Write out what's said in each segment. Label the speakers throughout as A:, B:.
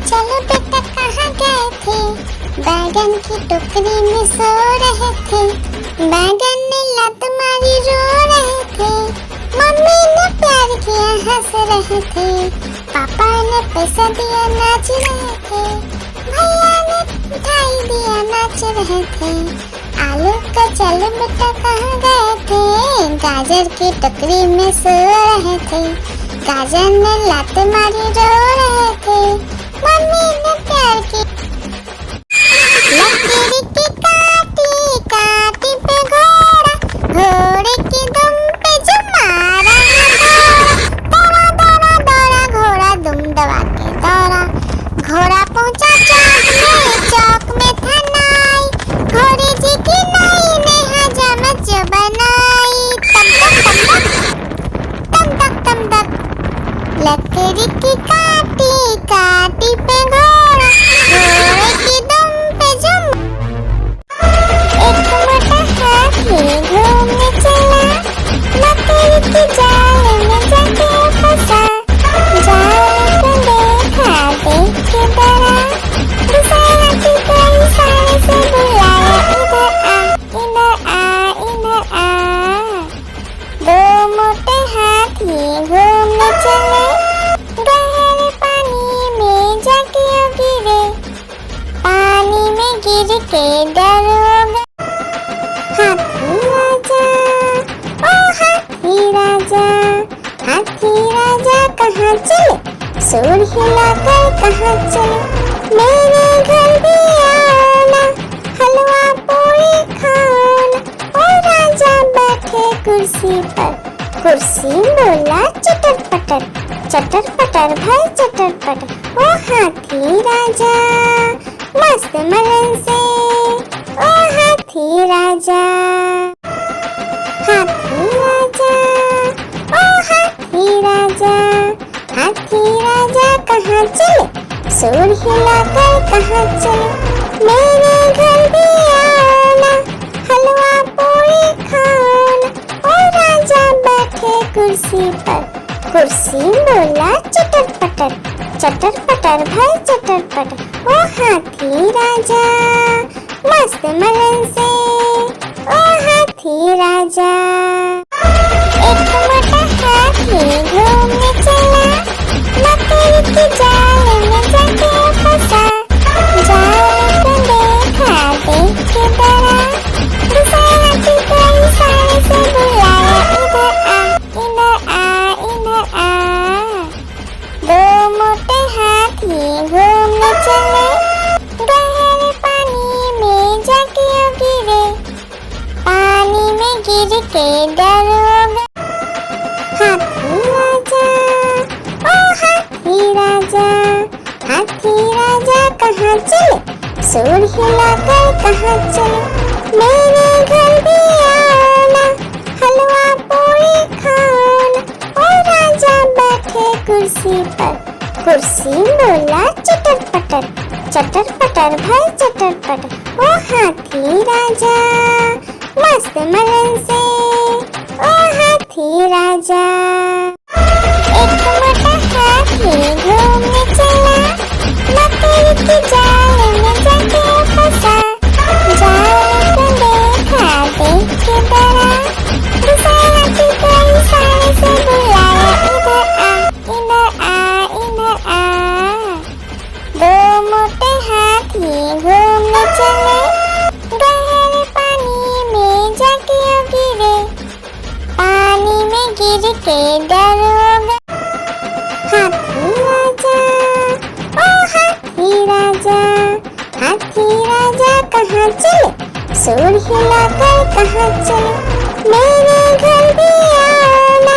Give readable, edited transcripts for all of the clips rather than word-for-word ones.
A: चलो बेटा कहाँ गए थे? बैगन की टोकरी में सो रहे थे। बैगन ने लत मारी रो रहे थे। मम्मी ने प्यार किया हंस रहे थे। पापा ने पैसा दिया नाच रहे थे। भैया ने मिठाई दिया नाच रहे थे। आलू का चलो बेटा कहाँ गए थे? गाजर की टोकरी में सो रहे थे। गाजर ने लात मारी रो रहे थे। मम्मी ने प्यार की लकीर की काटी काटी पे घोड़ा, घोड़े की दुम पे जो मारा दौड़ा दौड़ा दौड़ा घोड़ा दुम दबा के दौड़ा। घोड़ा पहुंचा चौक में था नाई। घोड़े जी की नाई ने हजामत जो बनाई। तम तक तम तक लकड़ी की काटी काटी पे घोड़ा, घोड़े की दुम पे जुम। एक मोटा हाथी घूमने चला, लकड़ी की जाल में जाके फंसा। जाल को देखा देख के डरा। दूसरे हाथी को इशारे से बुलाया, इधर आ इधर आ। दो मोटे हाथी घूमने चले, गहरे पानी में जाके गिरे। पानी में गिर के डर हो गए। हाथी राजा, ओ हाथी राजा, हाथी राजा कहाँ चले? सूर हिलाकर कहाँ चले? मेरे घर भी आना, हलवा पूरी खाना। ओ राजा बैठे कुर्सी पर, कुर्सी बोला चटर पटर, चटर पटर भाई चटर पटर। ओ हाथी राजा मस्त मलन से, ओ हाथी राजा। हाथी राजा, ओ हाथी राजा, हाथी राजा कहाँ चले? सूर हिलाकर कहाँ चले? मेरे घर भी आना, हलवा पूरी खाना। ओ राजा बैठे कुर्सी पर, कुर्सी बोला चटर पटर, चटर पटर भाई चटर पटर। ओ हाथी राजा मस्त मलन से, ओ हाथी राजा। एक मोटा हाथी घूमने चला, लकड़ी की जाल में जाके फंसा। जाल को देखा देख के डरा। दूसरे हाथी को इशारे से बुलाया, इधर आ इधर आ। दो मोटे हाथी घूमने चले, गहरे पानी में जाके गिरे। पानी में गिर के डर हो गए। हाथी राजा, ओ हाथी राजा, हाथी राजा कहाँ चले? सूर हिलाकर कहाँ चले? मेरे घर भी आना, हलवा पूरी खाना। ओ राजा बैठे कुर्सी पर, कुर्सी बोला चटर पटर, चटर पटर भाई चटर पटर। ओ हाथी राजा मस्त मलन से, ओ हाथी राजा। एक मोटा हाथी घूमने चला, लकड़ी की जाल में जाके फंसा। जाल को देखा देख के डरा। दूसरे हाथी को इशारे से बुलाया, इधर आ। दो मोटे हाथी घूमने चले, गहरे पानी में जाके गिरे। पानी में गिर के डर हो गए। हाथी राजा, ओ हाथी राजा, हाथी राजा कहाँ चले? सूर हिलाकर कहाँ चले? मेरे घर भी आना,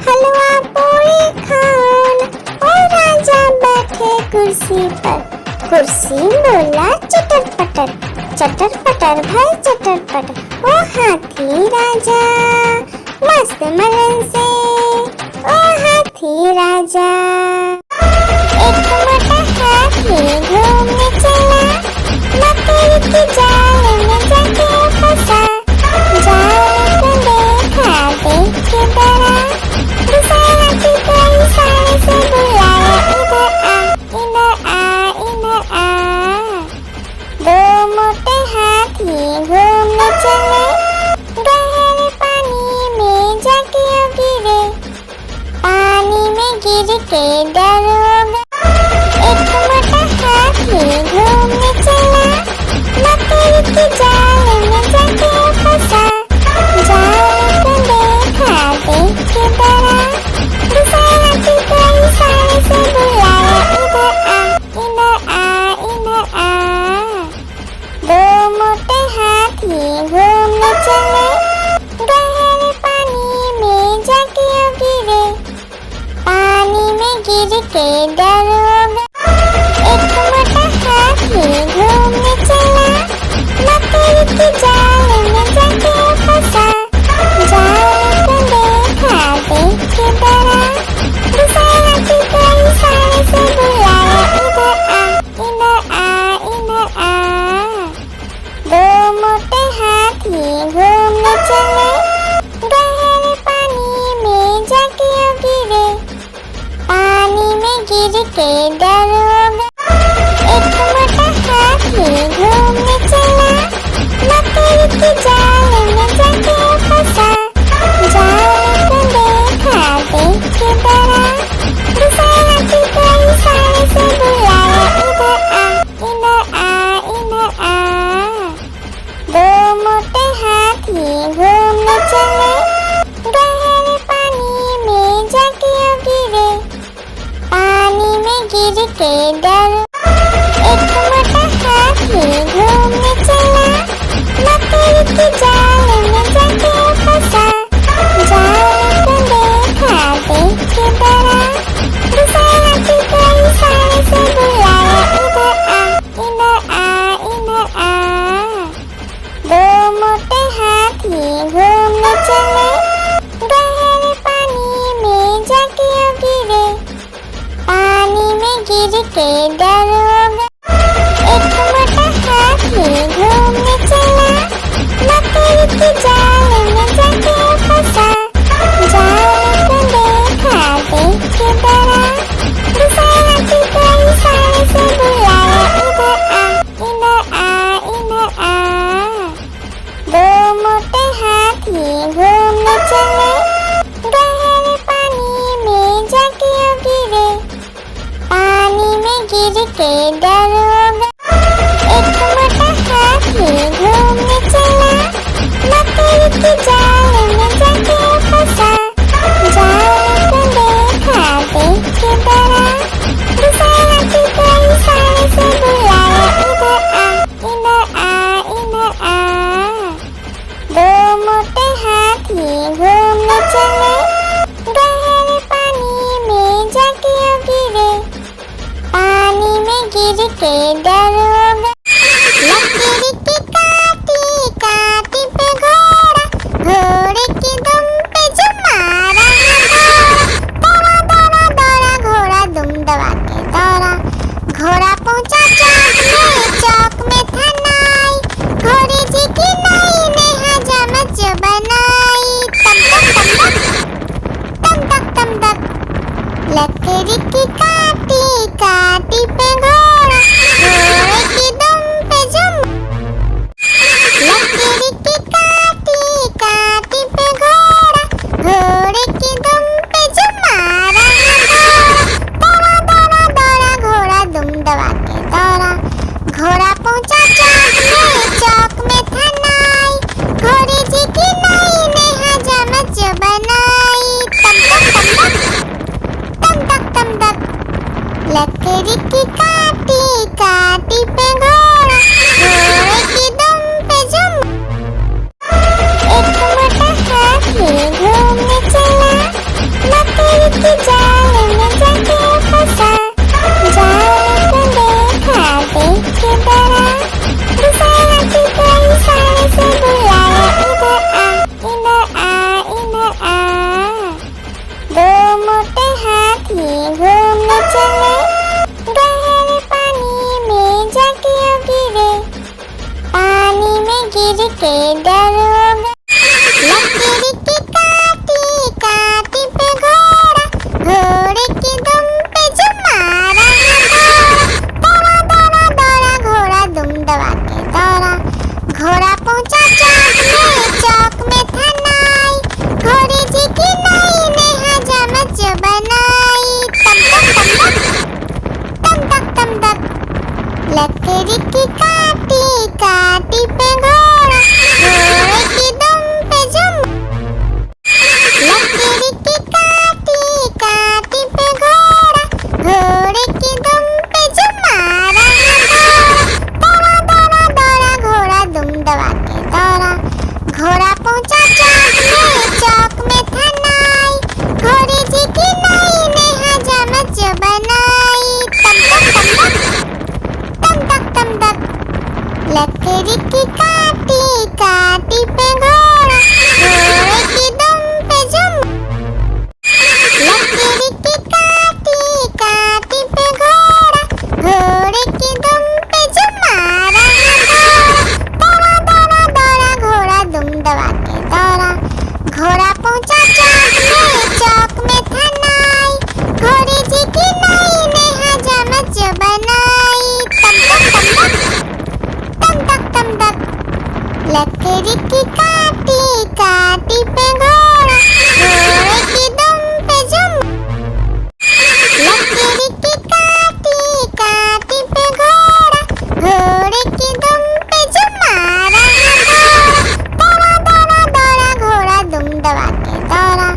A: हलवा पूरी खाना। ओ राजा बैठे कुर्सी पर, कुर्सी बोला चटर पटर, चटर पटर भाई चटर पटर। ओ हाथी राजा मस्त मलन से, ओ हाथी राजा। एक मोटा हाथी घूमने चला, लकड़ी की जाल में जाके फंसा। जाल को देखा देख के डरा। दूसरे हाथी को इशारे से बुलाया, इधर आ के डरोगा। एक मोटा हाथी घूमने चला, मकड़ी के जाल में जाके फंसा। जाल को देखा देख के डरा, दूसरा हाथी को इशारे से बुलाया, इधर आ, इधर आ, इधर आ। दो मोटे हाथी घूमने चले, गहरे पानी में जाके गिरे, पानी में गिर के डर। एक मोटा हाथी घूमने चला, मकड़ी के जाल में जाके फंसा। जाल को देखा देख के डरा, दूसरा हाथी को इशारे से बुलाया, इधर आ, इधर आ, इधर आ। दो मोटे हाथी घूमने चले, गहरे पानी में जाके गिरे, पानी में गिर के डरोगा। एक मोटा हाथी घूमने चला, मकड़ी के जाल में जाके फंसा। जाल को देखा देख के डरा, दूसरा हाथी को इशारे से बुलाया, इधर आ, इधर आ, इधर आ। दो मोटे हाथी घूमने चले, गहरे पानी में जाके गिरे, पानी में गिर के डरोगा। एक मोटा हाथी घूमने चला, मकड़ी के जाल में जाके फंसा। जाल को देखा देख के डरा, दूसरा हाथी को इशारे से बुलाया, इधर आ, इधर आ। दो मोटे हाथी घूमने चले, गहरे पानी में जाके गिरे, पानी में गिर के डरोगा। लकड़ी की काटी काटी पे घोड़ा, घोड़े की दुम पे जो मारा है दौड़ा, दौड़ा दौड़ा घोड़ा दुम दबा के दौड़ा। घोड़ा पहुंचा चौक में था नाई, घोड़े जी की नाई ने हजामत जो बनाई। तम तक तम तक, लकड़ी की काटी काटी पे घोड़ा, घोड़े की दुम पे जो। लकड़ी की काटी काटी पे घोड़ा, घोड़े की दुम पे जो मारा है दौड़ा, दौड़ा दौड़ा घोड़ा दुम दबा के दौड़ा। घोड़ा पहुंचा चौक में था नाई, घोड़े जी की नाई ने हजामत जो बनाई। तम तक तम तक, लकड़ी की काटी काटी पे घोड़ा, घोड़े की दुम पे जो। एक मोटा हाथी घूमने चला, मकड़ी के जाल में जाके फंसा। जाल को देखा देख के डरा, दूसरा हाथी को इशारे से बुलाया, इधर आ, इधर आ, इधर आ। दो मोटे हाथी घूमने चले, गहरे पानी में जाके गिरे, पानी में गिर के डरोगा। लकड़ी की काटी काटी पे घोड़ा, घोड़े की दुम पे जुम। लकड़ी की काटी काटी पे घोड़ा, घोड़े की दुम पे जुम मारा घोड़ा। दौड़ा दौड़ा दौड़ा घोड़ा दुम दबा के दौड़ा,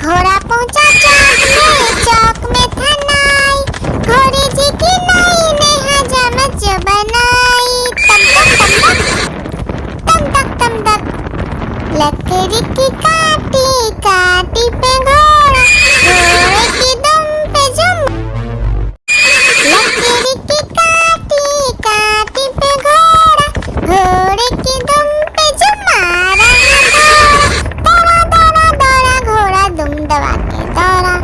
A: घोड़ा पहुंचा चौक में था नाई, घोड़े जी की नई ने हजामत जो बनाई। तम तक तम तक लकड़ी की काटी काटी पे घोड़ा, घोड़े की दुम पे जुम। लकड़ी की काटी काटी पे घोड़ा, घोड़े की दुम पे जुम मारा घोड़ा। दौड़ा दौड़ा दौड़ा घोड़ा दुम दबा के दौड़ा,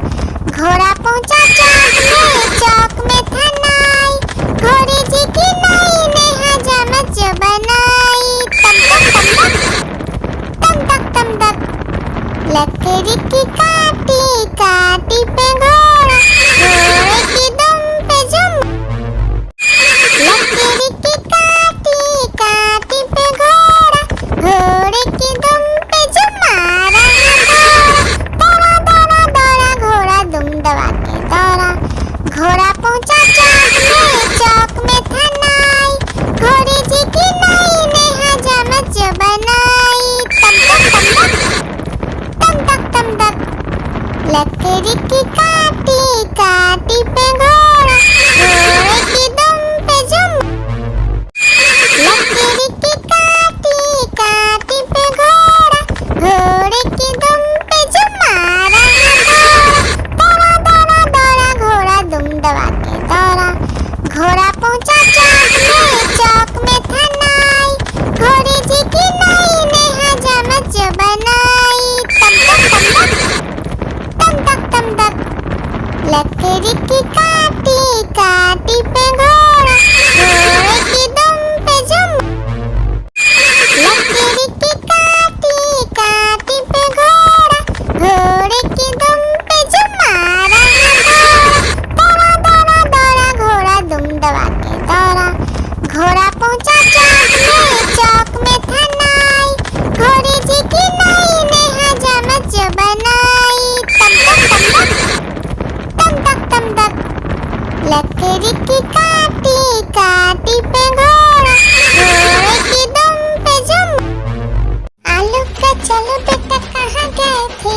A: घोड़ा पहुंचा चौक में था नाई, घोड़े जी की नई ने हजामत जो बनाई। तम तक लकड़ी की काटी काटी पे घोड़ा, घोड़े की दुम पे जुम। लकड़ी की काटी काटी पे घोड़ा, घोड़े की दुम पे जुम मारा घोड़ा। दौड़ा दौड़ा दौड़ा घोड़ा दुम दबा के दौड़ा, घोड़ा पहुंचा चौक में था नाई, घोड़े जी की नई ने हजामत जो बनाई। तम तक लकड़ी की काटी काटी पे घोड़ा, घोड़े की दुम पे जुम। लकड़ी की काटी काटी पे घोड़ा, घोड़े की दुम पे जुम मारा घोड़ा। दौड़ा दौड़ा दौड़ा घोड़ा दुम दबा के दौड़ा, घोड़ा पहुंचा चौक में था नाई, घोड़े जी की नई ने हजामत जो बनाई। तम तक लकड़ी की काटी काटी पे घोड़ा, घोड़े की दुम पे जुम। लकड़ी की काटी काटी पे घोड़ा, घोड़े की दुम पे जुम मारा घोड़ा। दौड़ा दौड़ा दौड़ा घोड़ा दुम दबा के दौड़ा, घोड़ा पहुंचा चौक में था नाई, घोड़े जी की नई ने हजामत जो बनाई। तम तक लकड़ी की काटी काटी पे घोड़ा, घोड़े की दुम पे जुम। आलू का चलो बेटा कहाँ गए थे,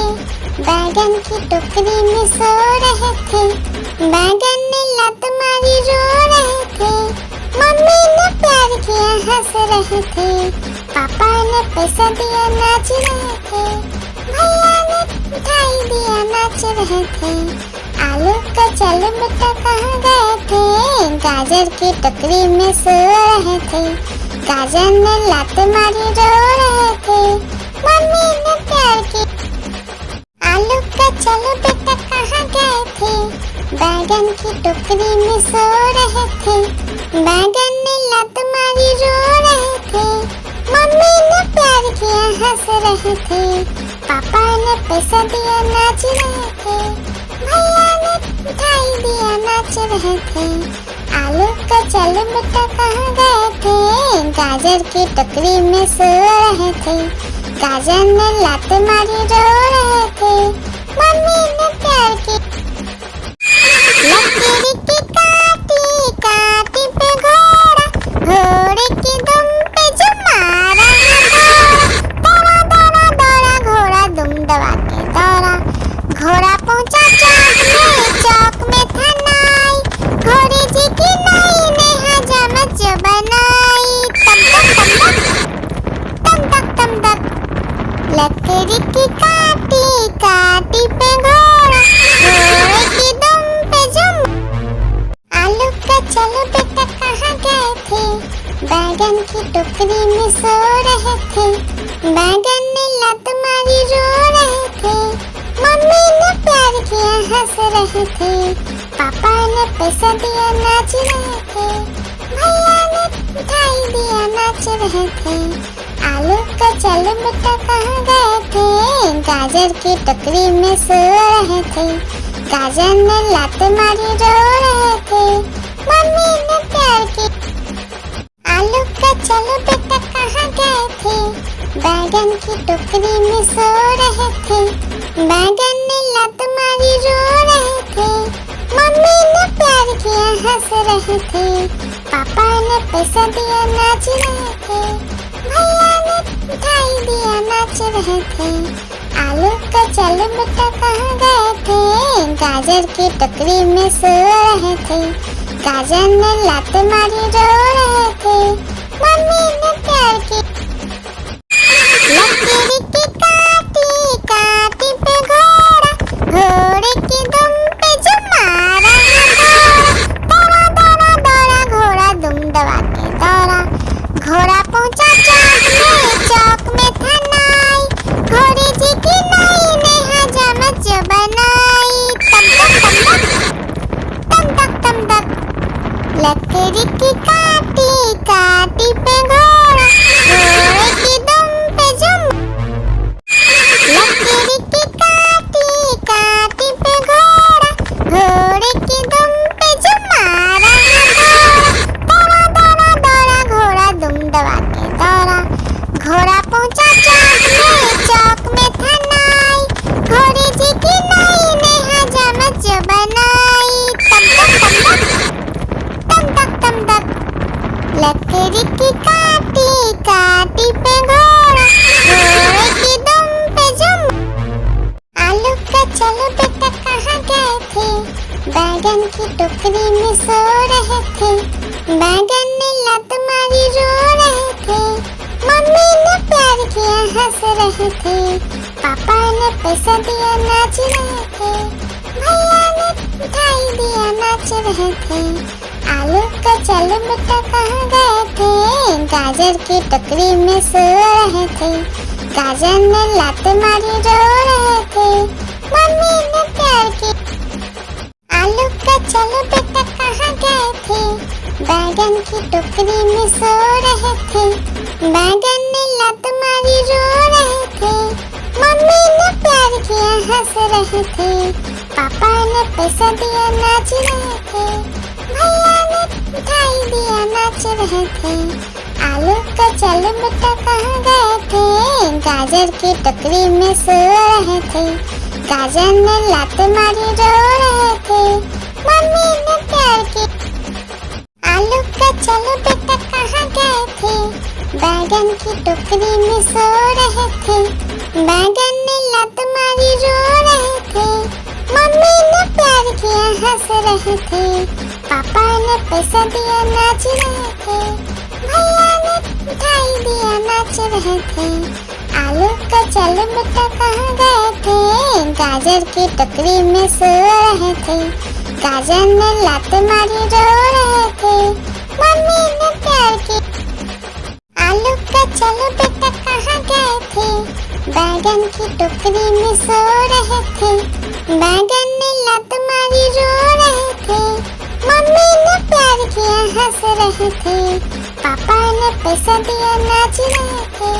A: बैगन की टोकरी में सो रहे थे, बैगन ने लत मारी रो रहे थे, मम्मी ने प्यार किया हंस रहे थे, पापा ने पैसा दिया नाच रहे थे, भैया ने मिठाई दिया नाच रहे थे। आलू का चलो बेटा कहाँ गए थे, गाजर की टोकरी में सो रहे थे, गाजर ने लात मारी रो रहे थे, मम्मी ने प्यार की। आलू का चलो बेटा कहाँ गए थे, बैगन की टोकरी में सो रहे थे, बैगन ने लात मारी रो रहे थे, मम्मी ने प्यार किया हंस रहे थे, पापा ने पैसा दिया नाच रहे थे, भैया ने मिठाई दिया नाच रहे थे। आलू का चलो बेटा कहाँ गए थे, गाजर की टोकरी में सो रहे थे, गाजर ने लात मारी रो रहे थे, मम्मी ने प्यार की। लकड़ी की काटी काटी पे घोड़ा, घोड़े की दुम पे जुम मारा घोड़ा। दौड़ा दौड़ा दौड़ा घोड़ा दुम दबा के दौड़ा, घोड़ा पहुंचा चौक में था नाई, घोड़े जी की नई ने हजामत जो बनाई। तम तक लकड़ी की काटी काटी पे घोड़ा, घोड़े की दुम पे जुम। आलू का चलो बेटा कहाँ गए थे, बैगन की टोकरी में सो रहे थे, बैगन ने लत मारी रो रहे थे, मम्मी ने प्यार किया हंस रहे थे, पापा ने पैसा दिया नाच रहे थे, भैया ने मिठाई दिया नाच रहे थे। आलू का चलो बेटा कहाँ गए थे, गाजर की टोकरी में सो रहे थे, गाजर ने लात मारी रो रहे थे, मम्मी ने प्यार की। आलू का चलो बेटा कहाँ गए थे, टोकरी में सो रहे थे, बैगन ने लात मारी रो रहे थे, मम्मी ने प्यार किया हंस रहे थे, पापा ने पैसा दिया नाच रहे थे, भैया ने मिठाई दिया नाच रहे थे, आलू का चल बेटा कहाँ गए थे, गाजर की टोकरी में सो रहे थे, गाजर ने लात मारी रो रहे थे, मम्मी ने प्यार की लकीर की काटी काटी पे घोड़ा, घोड़े की दुम पे जो मारा दौड़ा दौड़ा दौड़ा घोड़ा दुम दबा के दौड़ा, घोड़ा पहुंचा चौक में था नाई, घोड़े जी की नाई ने हजामत जो बनाई, तम तक तम तक लकीर की काटी काटी पे घोड़ा, घोड़े की दुम पे जो लकीर की काटी काटी पे घोड़ा, घोड़े की दुम पे जो मारा दौड़ा दौड़ा दौड़ा घोड़ा दुम दबा के दौड़ा, घोड़ा पहुंचा चौक में था नाई, घोड़े जी की नाई ने हजामत जो बनाई, तम तक लकीर की काटी काटी पे घोड़ा, घोड़े की दुम पे जो आलू का चलो बेटा कहाँ गए थे, बैगन की टोकरी में सो रहे थे, बैगन ने लात मारी रो रहे थे, मम्मी ने प्यार किया हंस रहे थे, पापा ने पैसा दिया नाच रहे थे, भैया ने मिठाई दिया नाच रहे थे, आलू का चल बेटा कहाँ गए थे, गाजर की टोकरी में सो रहे थे, गाजर ने लात मारी रो रहे थे, मम्मी ने प्यार की आलू का चलो बेटा कहाँ गए थे, बैगन की टोकरी में सो रहे थे, बैगन ने लात मारी रो रहे थे, मम्मी ने प्यार किया हंस रहे थे, पापा ने पैसा दिया नाच रहे थे, भैया ने मिठाई दिया नाच रहे थे, आलू का चल बेटा कहाँ गए थे, गाजर की टोकरी में सो रहे थे, गाजर ने लात मारी रो रहे थे, मम्मी ने प्यार की आलू का चलो बेटा कहाँ गए थे, बैगन की टोकरी में सो रहे थे, बैगन ने लात मारी रो रहे थे, मम्मी ने प्यार किया हंस रहे थे, पापा ने पैसा दिया नाच रहे थे, भैया ने मिठाई दिया नाच रहे थे, आलू का चल बेटा कहाँ गए थे, गाजर की टोकरी में सो रहे थे, गाजर ने लात मारी रो रहे थे, मम्मी ने प्यार की आलू का चलो बेटा कहाँ गए थे, बैगन की टोकरी में सो रहे थे, बैगन ने लात मारी रो रहे थे, मम्मी ने प्यार किया हंस रहे थे, पापा ने पैसा दिया नाच रहे थे,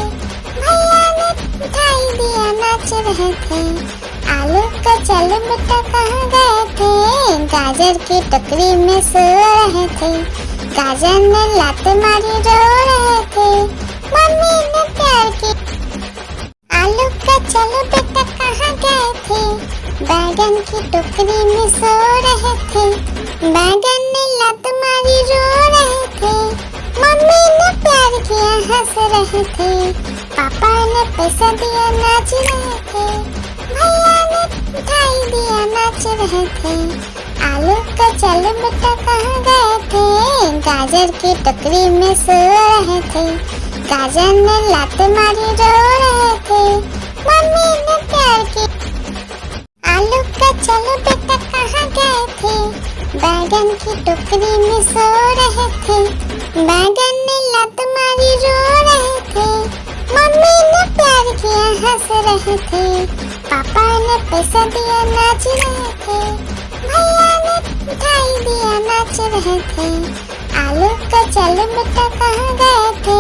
A: भैया ने मिठाई दिया नाच रहे थे, आलू का चल बेटा कहाँ गए थे, गाजर की टोकरी में सो रहे थे, गाजर ने लात मारी रो रहे थे, मम्मी ने प्यार की आलू का चलो बेटा कहाँ गए थे, बैगन की टोकरी में सो रहे थे, बैगन ने लात मारी रो रहे थे, मम्मी ने प्यार किया हंस रहे थे, पापा ने पैसा दिया नाच रहे थे, भैया ने मिठाई दिया नाच रहे थे, आलू का चल बेटा कहाँ गए थे, गाजर की टोकरी में सो रहे थे, गाजर ने लात मारी रो रहे थे, मम्मी ने प्यार की आलू का चलो बेटा कहाँ गए थे, बैगन की टोकरी में सो रहे थे, बैगन ने लात मारी रो रहे थे, मम्मी ने प्यार किया हंस रहे थे, पापा ने पैसा दिया नाच रहे थे, भैया ने मिठाई दिया नाच रहे थे, आलू का चल बेटा कहाँ गए थे,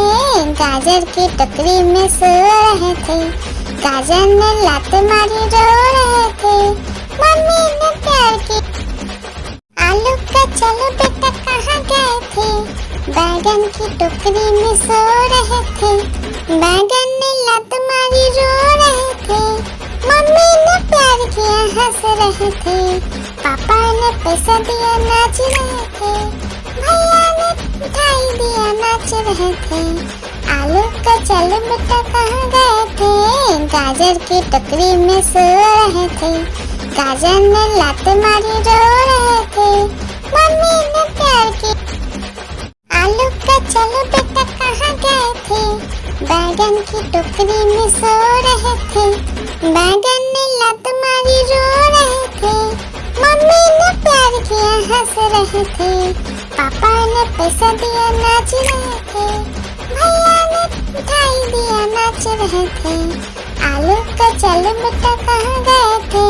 A: गाजर की टोकरी में सो रहे थे, गाजर ने लात मारी रो रहे थे, मम्मी ने प्यार की आलू का चलो बेटा कहाँ गए थे, बैगन की टोकरी में सो रहे थे, बैगन ने लत मारी रो रहे थे, मम्मी ने प्यार किया हंस रहे थे, पापा ने पैसा दिया नाच रहे थे, भैया ने मिठाई दिया नाच रहे थे। आलू का चल बेटा कहाँ गए थे, गाजर की टोकरी में सो रहे थे, गाजर ने लात मारी रो रहे थे, मम्मी ने प्यार की। आलू का चल बेटा कहाँ गए थे, बैगन की टोकरी में सो रहे थे, बैगन ने लात मारी रो रहे थे, मम्मी ने प्यार किया हंस रहे थे, पापा ने पैसा दिया नाच रहे थे, भैया ने मिठाई दिया नाच रहे थे। आलू का चल बेटा कहाँ गए थे,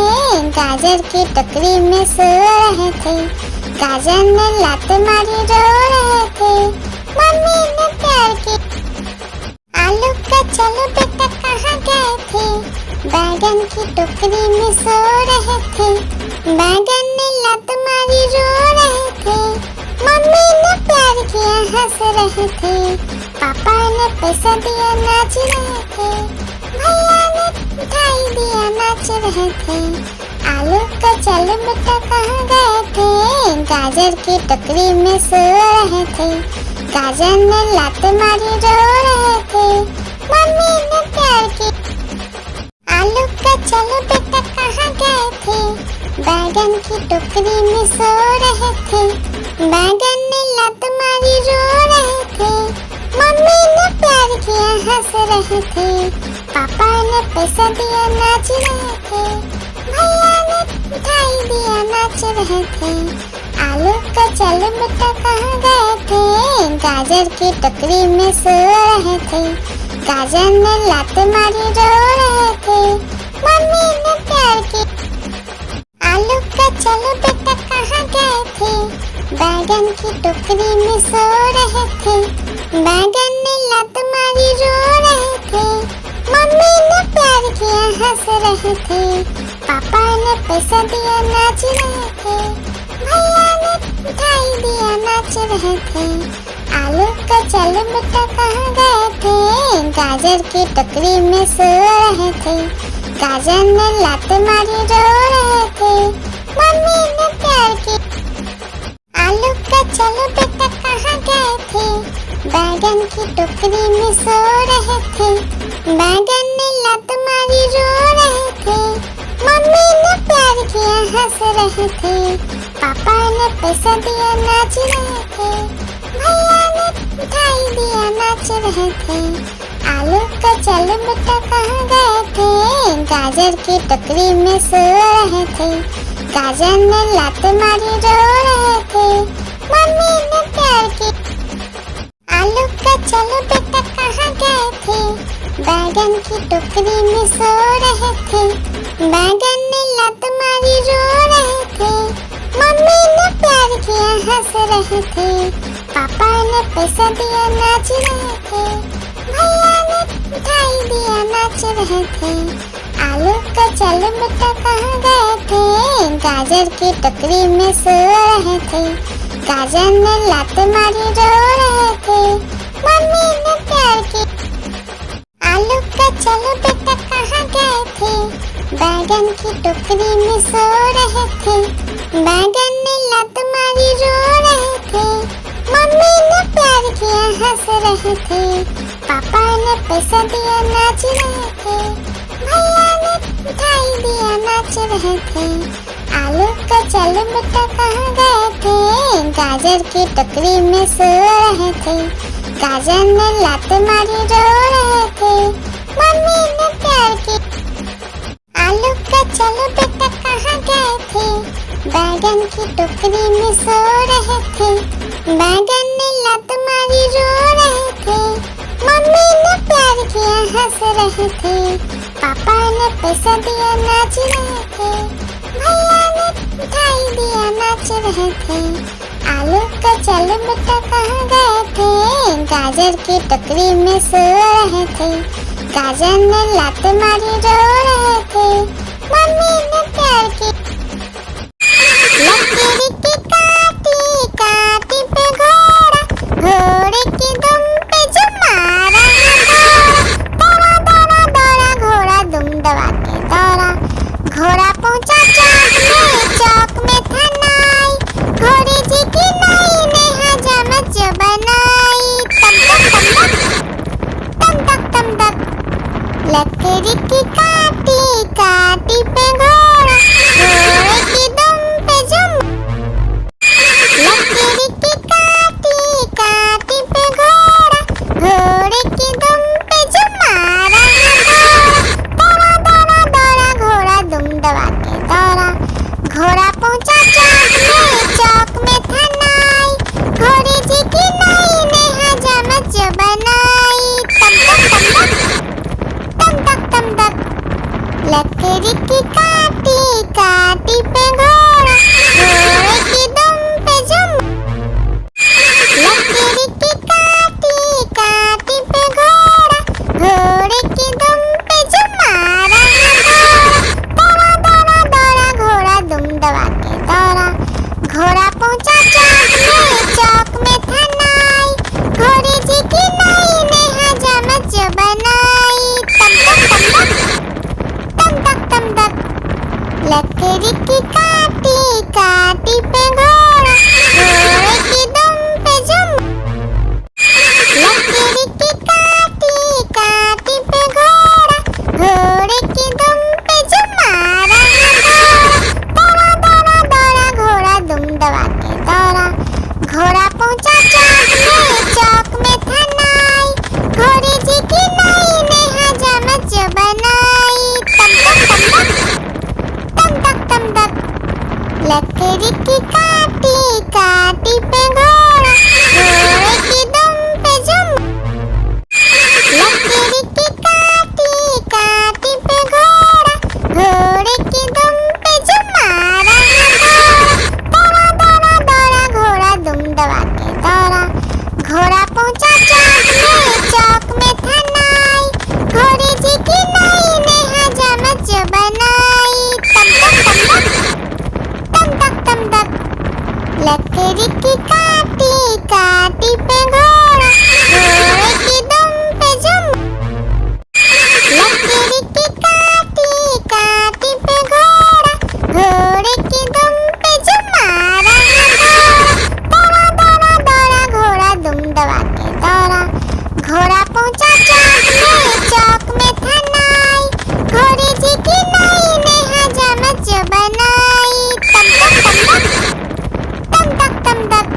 A: गाजर की टोकरी में सो रहे थे, गाजर ने लात मारी रो रहे थे, मम्मी ने प्यार की। आलू का चल बेटा कहाँ गए थे, बैगन की टोकरी में सो रहे थे, बैगन ने लात मारी रो रहे थे, मम्मी ने प्यार किया हंस रहे थे, पापा ने पैसा दिया नाच रहे थे, भैया ने मिठाई दिया नाच रहे थे। आलू का चल बेटा कहाँ गए थे, गाजर की टोकरी में सो रहे थे, गाजर ने लात मारी रो रहे थे, मम्मी ने प्यार की। आलू का चल बेटा कहाँ गए थे, बैगन की टोकरी में सो रहे थे, बैगन ने लात मारी रो रहे थे, मम्मी ने प्यार किया हंस रहे थे, पापा ने पैसा दिया नाच रहे थे, भैया ने मिठाई दिया नाच रहे थे। आलू का चल बेटा कहाँ गए थे, गाजर की टोकरी में सो रहे थे, गाजर ने लात मारी रो रहे थे, मम्मी ने प्यार की। आलू का चल बेटा कहाँ गए थे, बैगन की टोकरी में सो रहे थे, बैगन ने लात मारी रो रहे थे, मम्मी ने प्यार किया हंस रहे थे, पापा ने पैसा दिया नाच रहे थे, भैया ने मिठाई दिया नाच रहे थे। आलू का चल बेटा कहाँ गए थे, गाजर की टोकरी में सो रहे थे, गाजर ने लात मारी रो रहे थे, मम्मी ने प्यार की। आलू का चल बेटा कहाँ गए थे, बैगन की टोकरी में सो रहे थे, बैगन ने लात मारी रो रहे थे, मम्मी ने प्यार किया हंस रहे थे, पापा ने पैसा दिया नाच रहे थे, भैया ने मिठाई दिया नाच रहे थे। आलू का चल बेटा कहाँ गए थे, गाजर की टोकरी में सो रहे थे, गाजर ने लात मारी रो रहे थे, मम्मी ने प्यार की। आलू का चल बेटा कहाँ गए थे, बैगन की टोकरी में सो रहे थे, बैगन ने लात मारी रो रहे थे, मम्मी ने प्यार किया हंस रहे थे, पापा ने पैसा दिया नाच रहे थे, भैया ने मिठाई दिया नाच रहे थे। आलू का चल बेटा कहाँ गए थे, गाजर की टोकरी में सो रहे थे, गाजर ने लात मारी रो रहे थे, मम्मी ने प्यार की। आलू का चल बेटा कहाँ गए थे, बैगन की टोकरी में सो रहे थे, बैगन ने लात मारी रो रहे थे, मम्मी ने प्यार किया हंस रहे थे, पापा ने पैसा दिया नाच रहे थे, भैया ने मिठाई दिया नाच रहे थे। आलू का चल बेटा कहाँ गए थे, गाजर की टोकरी में सो रहे थे, गाजर ने लात मारी रो रहे थे, मम्मी ने प्यार की। आलू का चल बेटा कहाँ गए थे, बैगन की टोकरी में सो रहे थे, बैगन ने लात मारी रो रहे थे, मम्मी ने प्यार किया हंस रहे थे, पापा ने पैसा दिया नाच रहे थे, भैया ने मिठाई दिया नाच रहे थे। आलू का चल बेटा कहाँ गए थे, गाजर की टोकरी में सो रहे थे, गाजर ने लात मारी रो रहे थे, मम्मी ने प्यार की। लकीर की काटी काटी पे घोड़ा, घोड़े की दुम पे जो मारा है घोड़ा, लकड़ी की काटी काटी पे घोड़ा, घोड़े की दुम पे जुम। लकड़ी की काटी काटी पे घोड़ा, घोड़े की दुम पे जुम मारा घोड़ा। दौड़ा दौड़ा दौड़ा घोड़ा दुम दबा के दौड़ा, घोड़ा पहुंचा चौक में था नाई, घोड़े जी की नई ने हजामत बनाई। तम तक तम तक,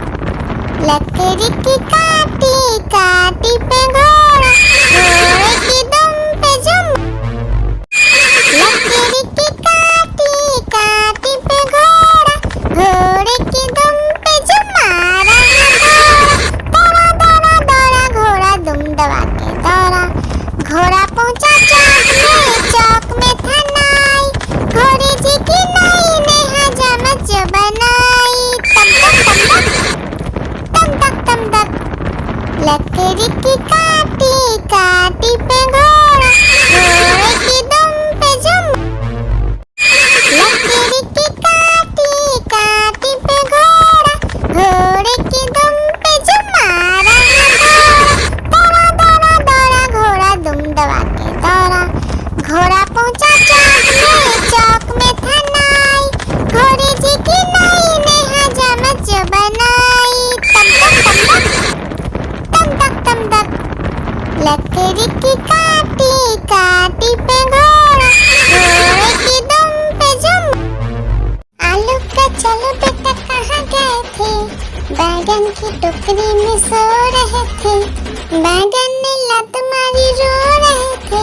A: लकड़ी की काटी काटी पे घोड़ा, घोड़े की दुम पे जुम। लकड़ी की काटी काटी पे घोड़ा, घोड़े की दुम पे जुम मारा घोड़ा। दौड़ा दौड़ा दौड़ा घोड़ा दुम दबा के दौड़ा, घोड़ा पहुंचा चौक में था नाई, घोड़े जी की नई ने हजामत बनाई। तम तक लकड़ी की काटी काटी पे घोड़ा, घोड़े की दुम पे जुम। लकड़ी की काटी काटी पे घोड़ा, घोड़े की दुम पे जुम मारा घोड़ा। दौड़ा दौड़ा दौड़ा घोड़ा दुम दबा के दौड़ा, घोड़ा पहुंचा चौक में था नाई, घोड़े जी की नई ने हजामत बनाई। तम तक लकड़ी की काटी काटी पे घोड़ा, घोड़े की दुम पे जुम। आलू का चलो बेटा कहाँ गए थे, बैगन की टोकरी में सो रहे थे, बैगन ने लत मारी रो रहे थे,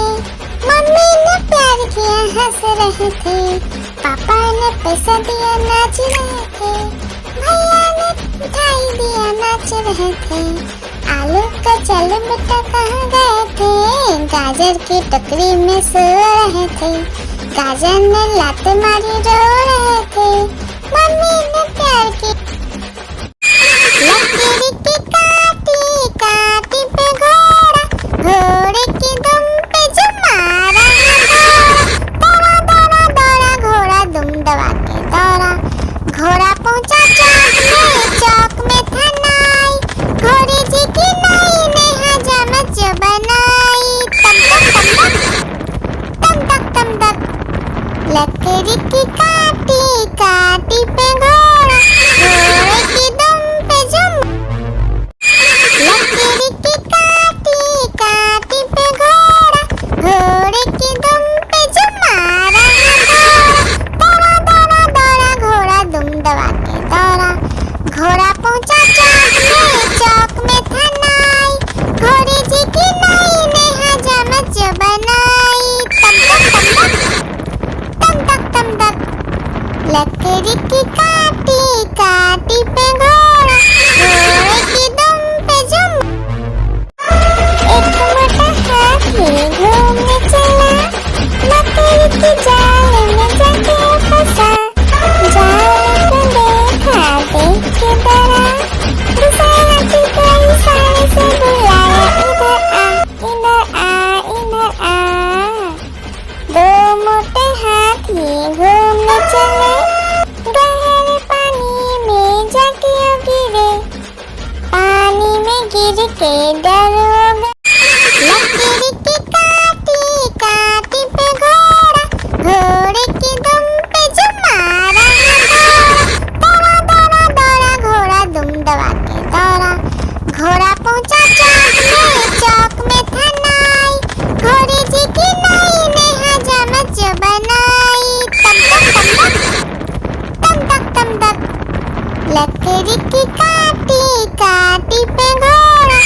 A: मम्मी ने प्यार किया हंस रहे थे, पापा ने पैसा दिया नाच रहे थे, भैया ने मिठाई दिया नाच रहे थे। आलू का चलो बेटा कहाँ गए थे, गाजर की टोकरी में सो रहे थे, गाजर ने लात मारी रो रहे थे, मम्मी ने प्यार की। लकड़ी की काटी काटी पे घोड़ा, घोड़े की दुम पे जुम मारा घोड़ा। दौड़ा दौड़ा दौड़ा घोड़ा दुम दबा के दौड़ा, घोड़ा पहुंचा चौक में था नाई, घोड़े जी की नई ने हजामत बनाई। तम तक लकड़ी की काटी काटी पे घोड़ा, घोड़े की दुम पे जुम। लकड़ी की काटी काटी पे घोड़ा, घोड़े की दुम पे जुम मारा घोड़ा। दौड़ा दौड़ा दौड़ा घोड़ा दुम दबा के दौड़ा, घोड़ा पहुंचा चौक में था नाई, घोड़े जी की नई ने हजामत बनाई। तम तक लकड़ी की काटी काटी पे घोड़ा, घोड़े की दुम पे जुम। एक मोटा हाथी घूमने चला, लकड़ी की जाल में जाके फंसा, जाल को देखा देख के डरा, दूसरे हाथी को इशारे से बुलाया, इधर आ इधर आ। दो मोटे हाथी घूमने चले, गहरे पानी में जाके गिरे, पानी में गिर के डर हो गए। लकड़ी की काटी काटी पे घोड़ा, घोड़े की दुम पे जुम मारा घोड़ा। दौड़ा दौड़ा दौड़ा घोड़ा दुम दबा के दौड़ा, घोड़ा पहुंचा चौक में था नाई, घोड़े जी की नई ने हजामत बनाई। तम तक लकड़ी की काटी काटी पे घोड़ा,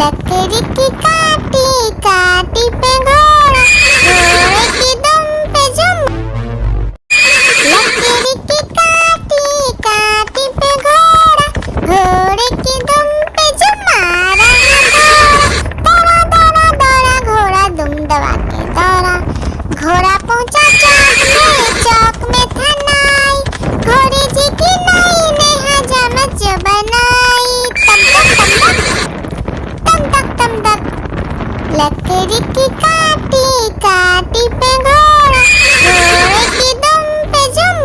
A: लकड़ी की काटी काटी पे घोड़ा, घोड़े की दुम पे जुम। लकड़ी की काटी काटी पे घोड़ा, घोड़े की दुम पे जुम मारा घोड़ा। दौड़ा दौड़ा दौड़ा घोड़ा दुम दबा के दौड़ा, घोड़ा पहुंचा चौक में था नाई, घोड़ी जी की नई ने हजामत जो बनाई। तम तक तम तक, लकड़ी की काटी काटी पे घोड़ा, घोड़े की दुम पे जुम।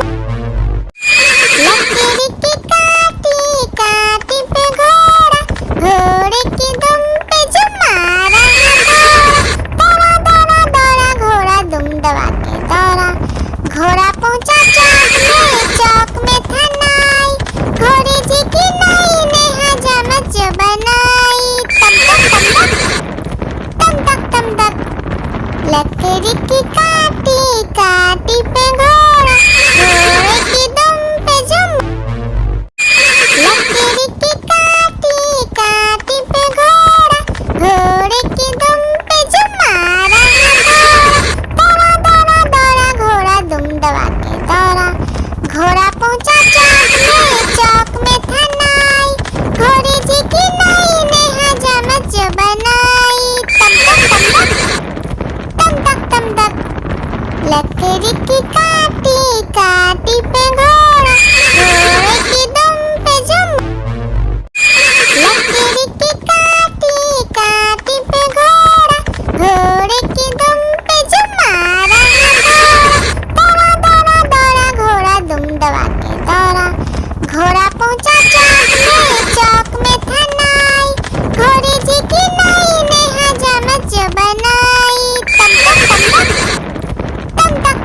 A: लकड़ी की काटी काटी पे घोड़ा, घोड़े की दुम पे जुम मारा घोड़ा। दौड़ा दौड़ा दौड़ा घोड़ा दुम दबा के दौड़ा, घोड़ा पहुंचा चौक में था नाई, घोड़ी जी की नई ने हजामत जो बनाई। तम तक लकड़ी की काटी काटी पे घोड़ा, घोड़े की दुम पे जुम। लकड़ी की काटी काटी पे घोड़ा, घोड़े की दुम पे जुम मारा घोड़ा। दौड़ा दौड़ा दौड़ा घोड़ा दुम दबा के दौड़ा, घोड़ा पहुंचा चौक में था नाई, घोड़ी जी की नई ने हजामत जो बनाई। तम तक लकड़ी की काटी काटी पे घोड़ा, घोड़े की दुम पे जुम। लकड़ी की काटी काटी पे घोड़ा, घोड़े की दुम पे जुम मारा घोड़ा। दौड़ा दौड़ा दौड़ा घोड़ा दुम दबा के दौड़ा, घोड़ा पहुंचा चौक में था नाई, घोड़ी जी की नई ने हजामत जो बनाई। तम तक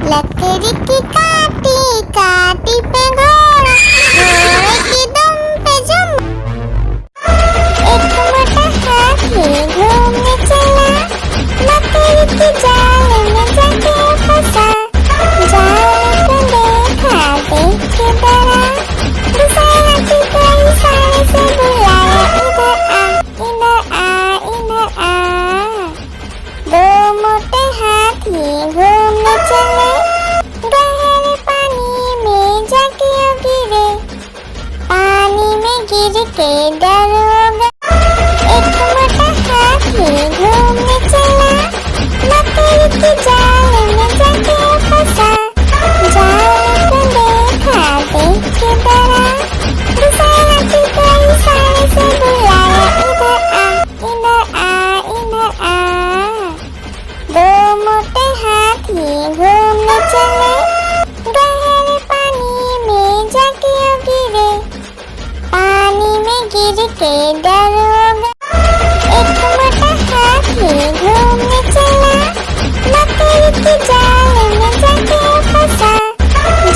A: लकड़ी की काटी काटी पे घोड़ा, घोड़े की दुम पे जुम। एक मोटा हाथी घूमने चला, लकड़ी की जाल में जाके फंसा। जाल को देखा देख के डरा, दूसरे हाथी को इशारे से बुलाया, इधर आ इधर आ इधर आ। दो मोटे हाथी घूमने चले, गहरे पानी में जाके गिरे, पानी में गिर के डर हो गया। एक मोटा हाथी घूमने चला, लकड़ी की जाल में जाके फंसा। जाल को देखा देख के डरा, दूसरे हाथी को इशारे से बुलाया, इधर आ इधर आ इधर आ। दो मोटे हाथी घूमने चले, गहरे पानी में जाके गिरे, पानी में गिर के डर हो गया। एक मोटा हाथी घूमने चला, लकड़ी की जाल में जाके फंसा।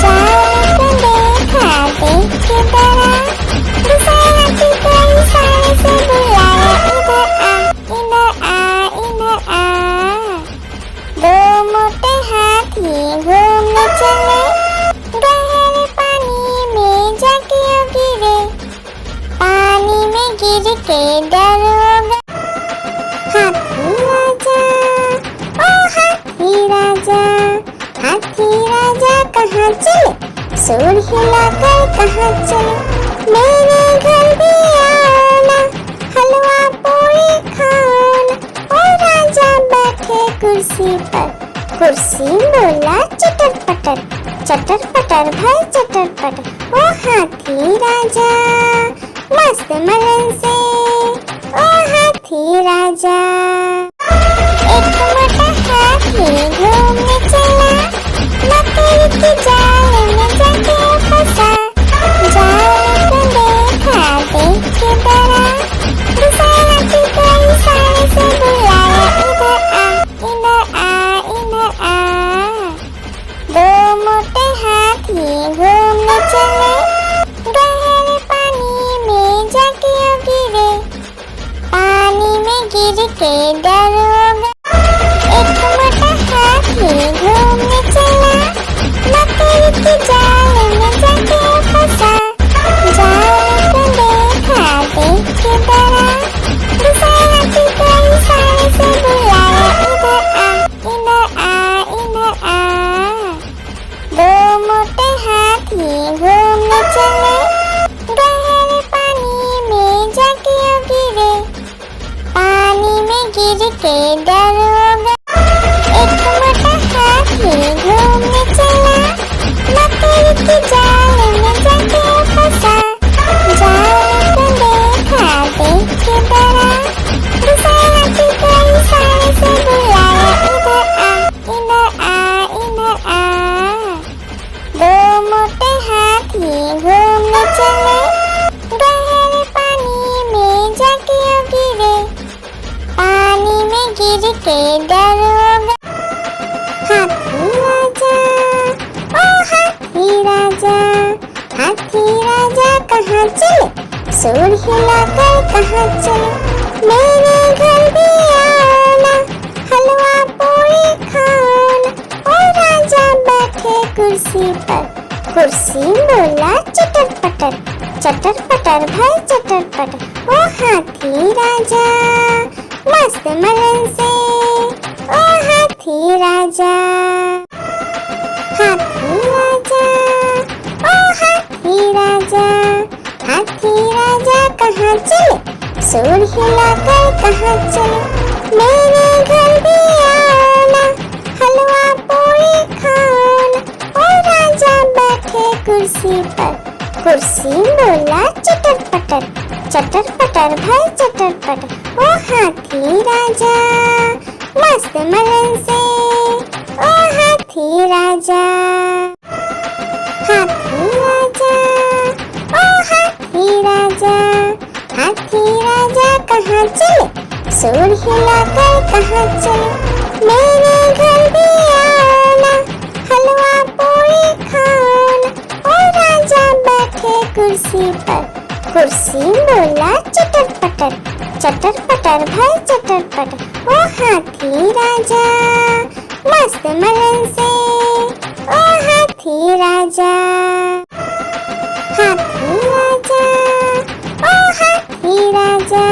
A: जाल को देखा देख के डरा, दूसरे हाथी को इशारे से बुलाया, इधर आ इधर आ। दो मोटे हाथी घूमने चले, गहरे पानी में जाके गिरे, पानी में गिर के डर हो गया। हाथी राजा ओ हाथी राजा, हाथी राजा कहाँ चले, सूर हिलाकर कहाँ चले। मेरे घर भी आओ ना, हलवा पूरी खाओ ना। ओ राजा बैठे कुर्सी पर, कुर्सी बोला चटर पटर, चटर पटर भाई चटर पटर। ओ हाथी राजा मस्त मलन से, ओ हाथी राजा। एक मोटा हाथी घूमने चला, लकड़ी की जाल में जाके फंसा। जाल को देखा देख के डरा, दूसरे हाथी को इशारे से बुलाया, इधर आ इधर आ। दो मोटे हाथी घूमने चले, गहरे पानी में जाके गिरे, पानी में गिर के डर हो गया। एक मोटा हाथी घूमने चला, लकड़ी की जाल में जाके फंसा। जाल को देखा देख के डरा, कहाँ चले, मेरे घर भी आना, हलवा पूरी खाना। ओ राजा बैठे कुर्सी पर, कुर्सी बोला चटर पटर भाई चटर पटर। ओ हाथी राजा मस्त मलन से, ओ हाथी राजा, हाथी राजा, ओ हाथी राजा, हाथी राजा कहाँ चले, सूर हिलाकर कहाँ चले, मेरे घर भी आना, हलवा पूरी खाना। ओ राजा बैठे कुर्सी पर, कुर्सी बोला चटर पटर भाई चटर पटर। ओ हाथी राजा मस्त मलन से, ओ हाथी राजा, हाथी राजा, ओ हाथी राजा, हाथी राजा कहाँ चले, सूर हिलाकर कहाँ चले, मेरे घर भी आना, हलवा पूरी खाना। ओ राजा बैठे कुर्सी पर, कुर्सी बोला चटर पटर भाई चटर पटर। ओ हाथी राजा मस्त मलन से, ओ हाथी राजा, हाथी राजा, ओ हाथी राजा,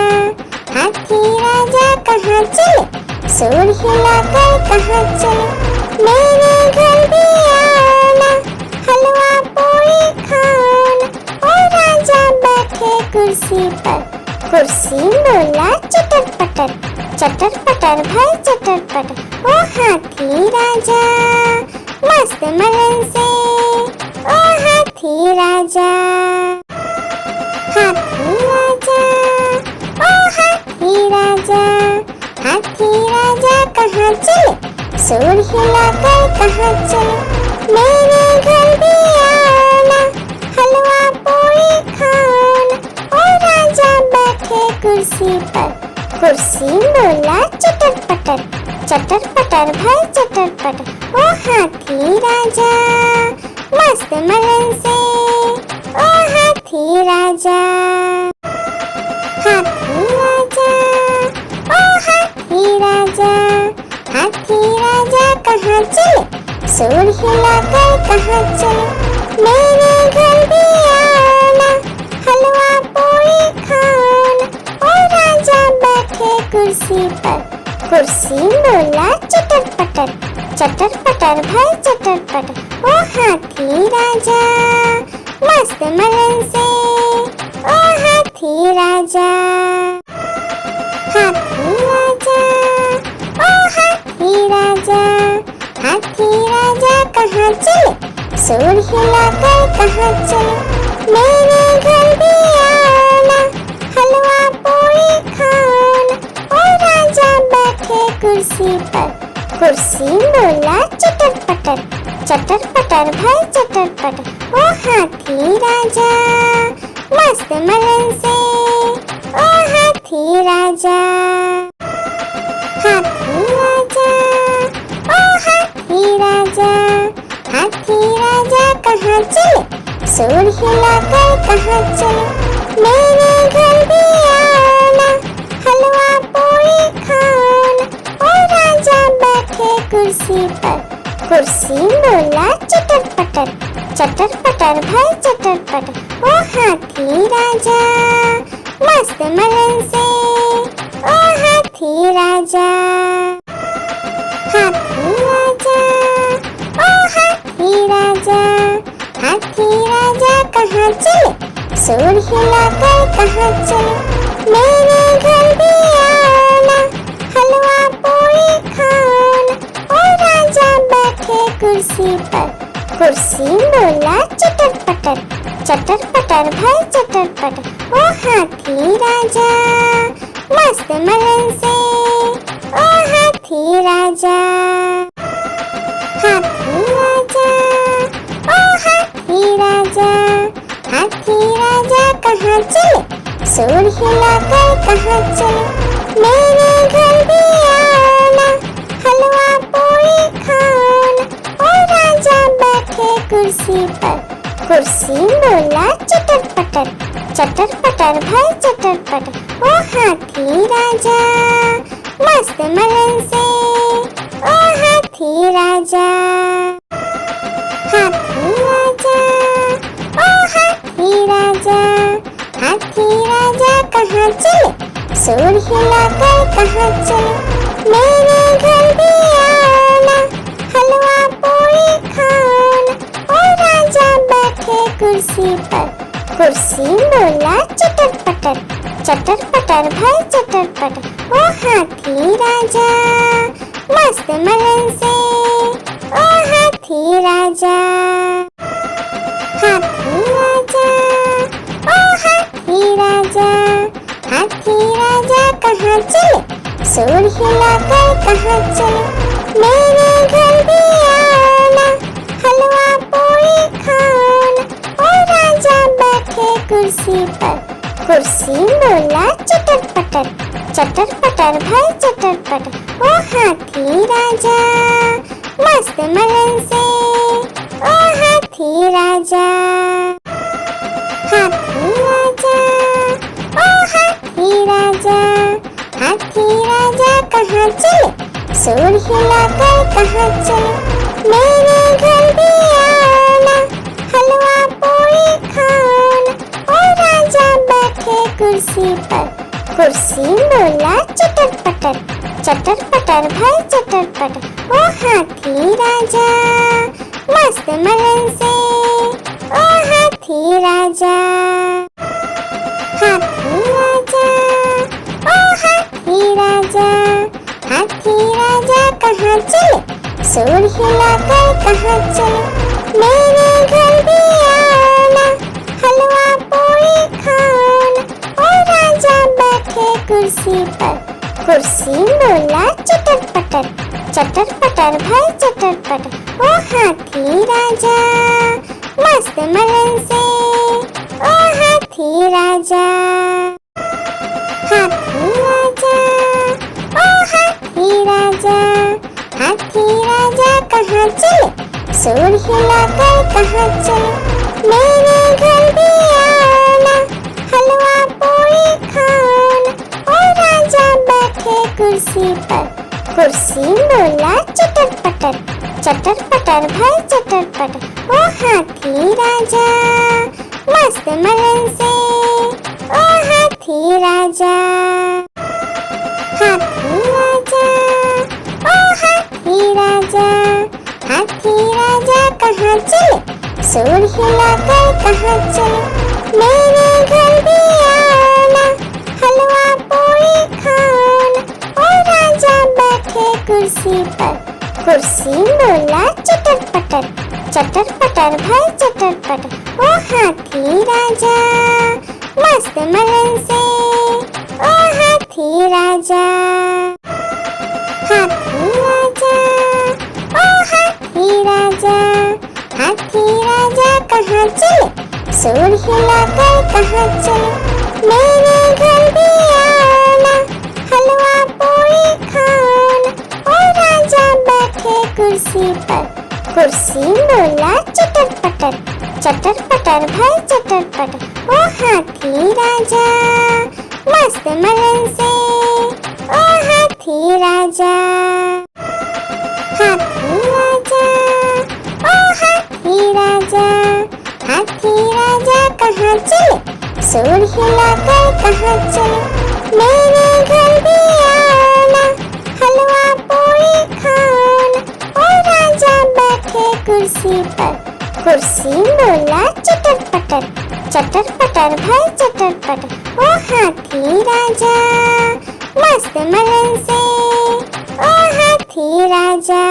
A: हाथी राजा कहाँ चले, सूर हिलाकर कहाँ चले, मेरे घर भी आना, हलवा पूरी खाना। ओ राजा बैठे कुर्सी पर, कुर्सी बोला चटर पटर भाई चटर पटर। ओ हाथी राजा मस्त मलन से, ओ हाथी राजा, हाथी राजा, ओ हाथी राजा, हाथी राजा कहाँ चले, सूर हिलाकर कहाँ चले, मेरे घर भी आना, हलवा पूरी खाना। ओ राजा बैठे कुर्सी पर, कुर्सी बोला चटर पटर भाई चटर पटर। ओ हाथी राजा मस्त मलन से, ओ हाथी राजा, हाथी राजा, ओ हाथी राजा, हाथी राजा कहाँ चले, सूर हिलाकर कहाँ चले, मेरे घर भी आना, हलवा पूरी खाना। ओ राजा बैठे कुर्सी पर, कुर्सी बोला चटर पटर भाई चटर पटर। ओ हाथी राजा मस्त मलन से, ओ हाथी राजा, हाथी राजा, ओ हाथी राजा, हाथी राजा कहाँ चले, सूर हिलाकर कहाँ चले, मेरे घर भी आना, हलवा पूरी खाना। ओ राजा बैठे कुर्सी पर, कुर्सी बोला चटर पटर भाई चटर पटर। ओ हाथी राजा मस्त मलन से, ओ हाथी राजा, हाथी राजा, ओ हाथी राजा, हाथी राजा कहाँ चले, सूर हिलाकर कहाँ चले, मेरे घर भी आना, हलवा पूरी खाना। ओ राजा बैठे कुर्सी पर, कुर्सी बोला चटर पटर भाई चटर पटर। ओ हाथी राजा मस्त मलन से, ओ हाथी राजा, हाथी राजा, ओ हाथी राजा, हाथी राजा कहाँ चले, सूर हिलाकर कहाँ चले, मेरे घर भी आना, हलवा पूरी खाना। ओ राजा बैठे कुर्सी पर, कुर्सी बोला चटर पटर भाई चटर पटर। ओ हाथी राजा मस्त मलन से, ओ हाथी राजा, हाथी राजा, ओ हाथी राजा, हाथी राजा कहाँ चले, सूर हिलाकर कहाँ चले, मेरे घर भी आना, हलवा पूरी खाना। ओ राजा बैठे कुर्सी पर, कुर्सी बोला चटर पटर भाई चटर पटर। ओ हाथी राजा मस्त मलन से, ओ हाथी राजा। हाथी राजा, ओ हाथी राजा, हाथी राजा कहाँ चले, सूर हिलाकर कहाँ चले, मेरे घर भी आना, हलवा पूरी खाना। ओ राजा बैठे कुर्सी पर, कुर्सी बोला चटर पटर, चटर पटर भाई चटर पटर। ओ हाथी राजा मस्त मलन से, ओ हाथी राजा। हाथी राजा, ओ हाथी राजा, हाथी राजा कहाँ चले, सूर हिलाकर कहाँ चले, मेरे घर भी आना, हलवा पूरी खाना। ओ राजा बैठे कुर्सी पर, कुर्सी बोला चटर पटर, चटर पटर भाई चटर पटर। ओ हाथी राजा मस्त मलन से, ओ हाथी राजा। हाथी राजा, ओ हाथी राजा, हाथी राजा कहाँ चले, सूर हिलाकर कहाँ चले, मेरे घर भी आना, हलवा पूरी खाना। ओ राजा बैठे कुर्सी पर, कुर्सी बोला चटर पटर, चटर पटर भाई चटर पटर। ओ हाथी राजा मस्त मलन से, ओ हाथी राजा। हाथी राजा, ओ हाथी राजा, हाथी राजा कहाँ चले, सूर हिलाकर कहाँ चले, मेरे घर भी आना, हलवा पूरी खाना। ओ राजा बैठे कुर्सी पर, कुर्सी बोला चटर पटर, चटर पटर भाई चटर पटर। ओ हाथी राजा मस्त मलन से, ओ हाथी राजा। हाथी राजा, ओ हाथी राजा, हाथी राजा कहाँ चले, सूर हिलाकर कहाँ चले, मेरे घर भी आना, हलवा पूरी खाना। ओ राजा बैठे कुर्सी पर, कुर्सी बोला चटर पटर, चटर पटर भाई चटर पटर। ओ हाथी राजा मस्त मलन से, ओ हाथी राजा। हाथी राजा, ओ हाथी राजा, हाथी राजा कहाँ चले, सूर हिलाकर कहाँ चले, मेरे घर भी आना, हलवा पूरी खाना। ओ राजा बैठे कुर्सी पर, कुर्सी बोला चटर पटर, चटर पटर भाई चटर पटर। ओ हाथी राजा मस्त मलन से, ओ हाथी राजा। हाथी राजा, ओ हाथी राजा, हाथी राजा कहाँ चले, सूर हिलाकर कहाँ चले, मेरे घर भी आना, हलवा पूरी खाना। ओ राजा बैठे कुर्सी पर, कुर्सी बोला चटर पटर, चटर पटर भाई चटर पटर। ओ हाथी राजा मस्त मलन से, ओ हाथी राजा। हाथी राजा, ओ हाथी राजा, हाथी राजा कहाँ चले, सूर हिलाकर कहाँ चले, मेरे घर भी आना, हलवा पूरी खाना। ओ राजा बैठे कुर्सी पर, कुर्सी बोला चटर पटर, चटर पटर भाई चटर पटर। ओ हाथी राजा मस्त मलन से, ओ हाथी राजा।